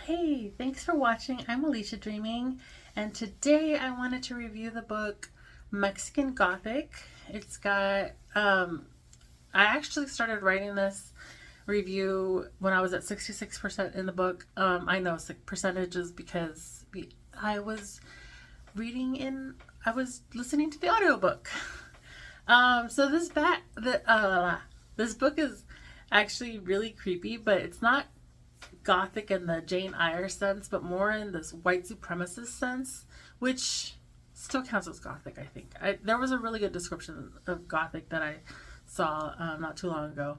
Hey, thanks for watching. I'm Alicia Dreaming, and today I wanted to review the book Mexican Gothic. It's got, I actually started writing this review when I was at 66% in the book. I know percentages because I was I was listening to the audiobook. So this book is actually really creepy, but it's not Gothic in the Jane Eyre sense, but more in this white supremacist sense, which still counts as Gothic, I think. There was a really good description of Gothic that I saw not too long ago.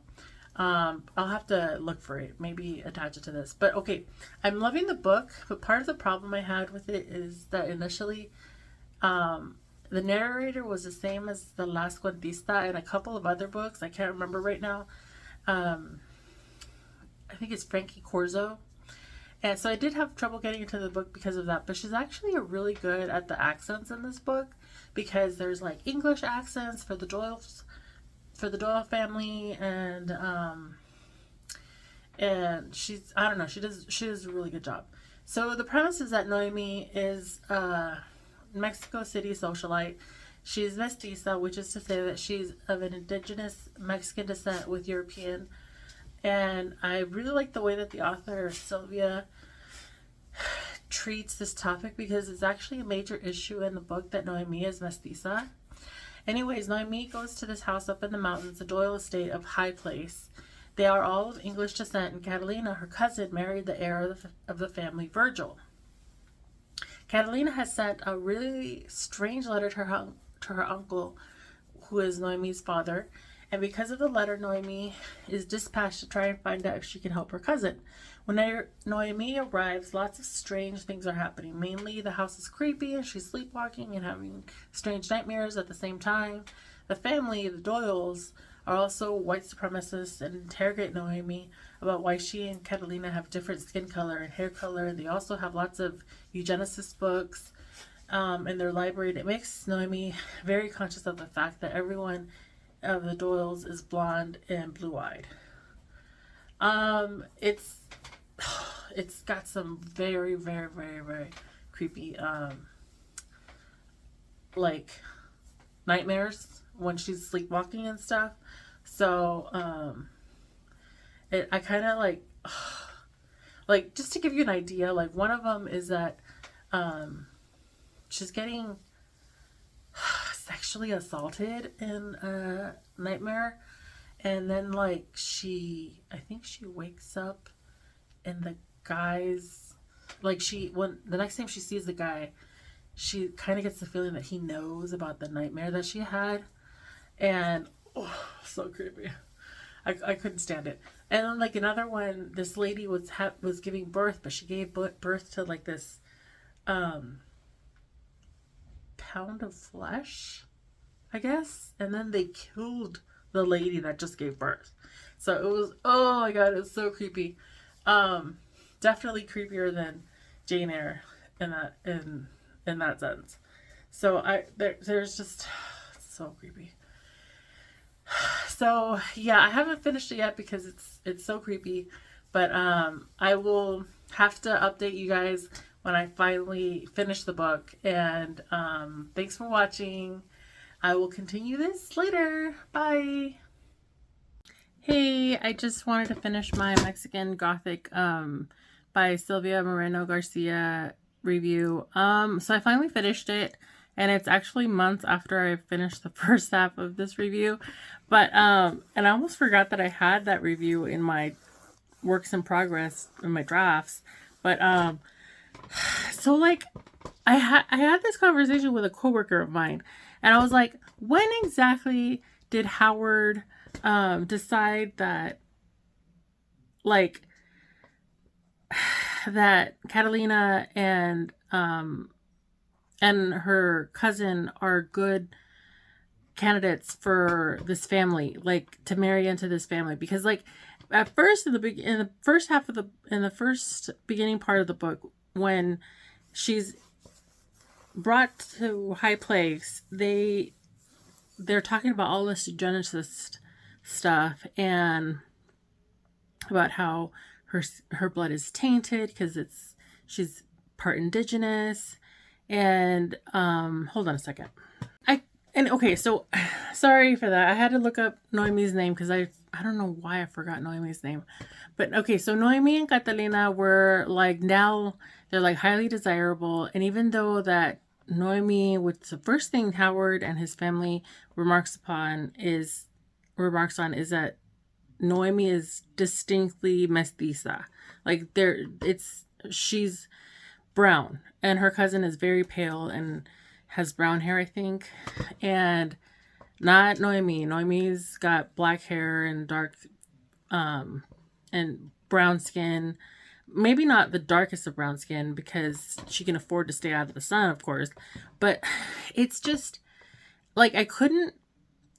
I'll have to look for it, maybe attach it to this. But okay, I'm loving the book, but part of the problem I had with it is that initially the narrator was the same as the Last Cuentista and a couple of other books. I can't remember right now. Um, I think it's Frankie Corzo. And so I did have trouble getting into the book because of that, but she's actually really good at the accents in this book because there's like English accents for the Doyle family, and she's, I don't know, she does a really good job. So the premise is that Noemi is a Mexico City socialite. She's mestiza, which is to say that she's of an indigenous Mexican descent with European. And I really like the way that the author Sylvia treats this topic because it's actually a major issue in the book that Noemi is mestiza. Anyways, Noemi goes to this house up in the mountains, the Doyle estate of High Place. They are all of English descent, and Catalina, her cousin, married the heir of the family, Virgil. Catalina has sent a really strange letter to her uncle, who is Noemi's father, and because of the letter, Noemi is dispatched to try and find out if she can help her cousin. When Noemi arrives, lots of strange things are happening. Mainly, the house is creepy and she's sleepwalking and having strange nightmares at the same time. The family, the Doyles, are also white supremacists and interrogate Noemi about why she and Catalina have different skin color and hair color. They also have lots of eugenicist books in their library. It makes Noemi very conscious of the fact that everyone of the Doyles is blonde and blue-eyed. It's it's got some very, very, very, very creepy like nightmares when she's sleepwalking and stuff. So I kind of like just to give you an idea. Like one of them is that she's getting sexually assaulted in a nightmare, and then like I think she wakes up and the guy's like when the next time she sees the guy, she kind of gets the feeling that he knows about the nightmare that she had, and so creepy. I couldn't stand it. And then like another one, this lady was giving birth, but she gave birth to like this um pound of flesh, I guess. And then they killed the lady that just gave birth. So it was, oh my god, it was so creepy. Definitely creepier than Jane Eyre in that sense. So there's just so creepy. So yeah, I haven't finished it yet because it's so creepy. But I will have to update you guys when I finally finish the book. And thanks for watching. I will continue this later. Bye. Hey, I just wanted to finish my Mexican Gothic by Sylvia Moreno Garcia review. So I finally finished it, and it's actually months after I finished the first half of this review. But and I almost forgot that I had that review in my works in progress in my drafts. But so like I had this conversation with a coworker of mine, and I was like, when exactly did Howard decide that like that Catalina and her cousin are good candidates for this family, like to marry into this family? Because like at first in the first half of in the first beginning part of the book, when she's brought to High Place, they're talking about all this eugenicist stuff and about how her blood is tainted because she's part indigenous. And hold on a second. Okay, so sorry for that. I had to look up Noemi's name because I don't know why I forgot Noemi's name. But okay, so Noemi and Catalina were like, now they're like highly desirable. And even though that Noemi, what's the first thing Howard and his family remarks on is that Noemi is distinctly mestiza. Like she's brown and her cousin is very pale and has brown hair, I think. And not Noemi. Noemi's got black hair and dark and brown skin. Maybe not the darkest of brown skin because she can afford to stay out of the sun, of course. But it's just like I couldn't,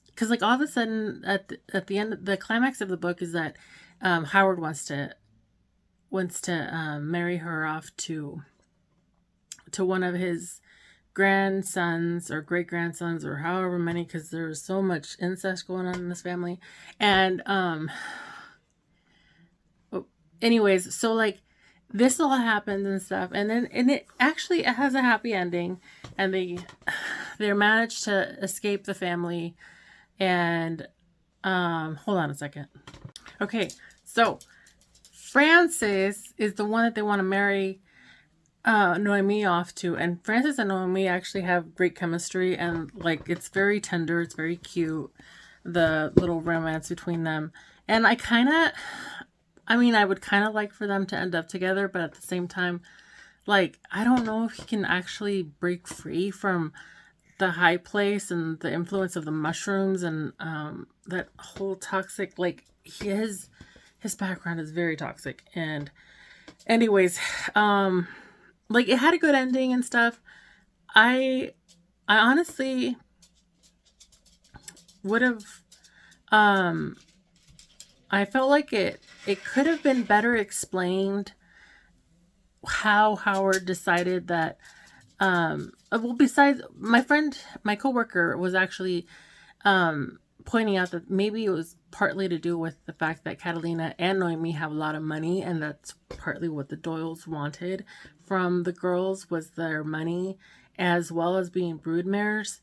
because like all of a sudden at the end, the climax of the book is that Howard wants to marry her off to one of his grandsons or great grandsons or however many, because there's so much incest going on in this family. And anyways, so like this all happens and stuff, and it actually has a happy ending, and they manage to escape the family. And hold on a second. Okay, so Francis is the one that they want to marry Noemi off to, and Francis and Noemi actually have great chemistry, and like it's very tender, it's very cute, the little romance between them. And I would kind of like for them to end up together, but at the same time, like I don't know if he can actually break free from the high place and the influence of the mushrooms and that whole toxic, like his background is very toxic. And anyways, like it had a good ending and stuff. I honestly would have I felt like it could have been better explained how Howard decided that besides my coworker was actually pointing out that maybe it was partly to do with the fact that Catalina and Noemi have a lot of money, and that's partly what the Doyles wanted from the girls, was their money, as well as being broodmares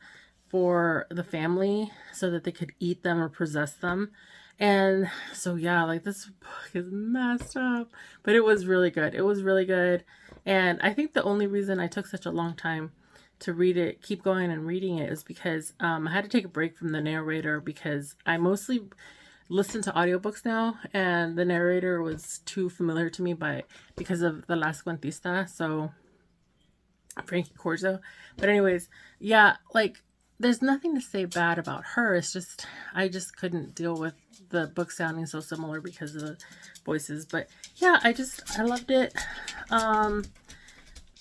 for the family so that they could eat them or possess them. And so yeah, like this book is messed up, but it was really good. It was really good. And I think the only reason I took such a long time to read it, keep going and reading it, is because I had to take a break from the narrator, because I mostly listen to audiobooks now, and the narrator was too familiar to me because of The Last Cuentista, so Frankie Corzo. But anyways, yeah, like there's nothing to say bad about her. It's just I just couldn't deal with the book sounding so similar because of the voices. But yeah, I loved it.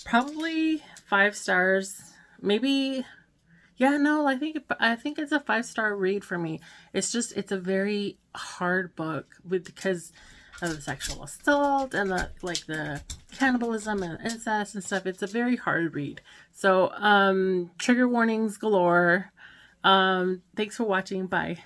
Probably 5 stars. Maybe, yeah, no, I think it's a 5-star read for me. It's a very hard book because of the sexual assault and the cannibalism and incest and stuff. It's a very hard read. So, trigger warnings galore. Thanks for watching. Bye.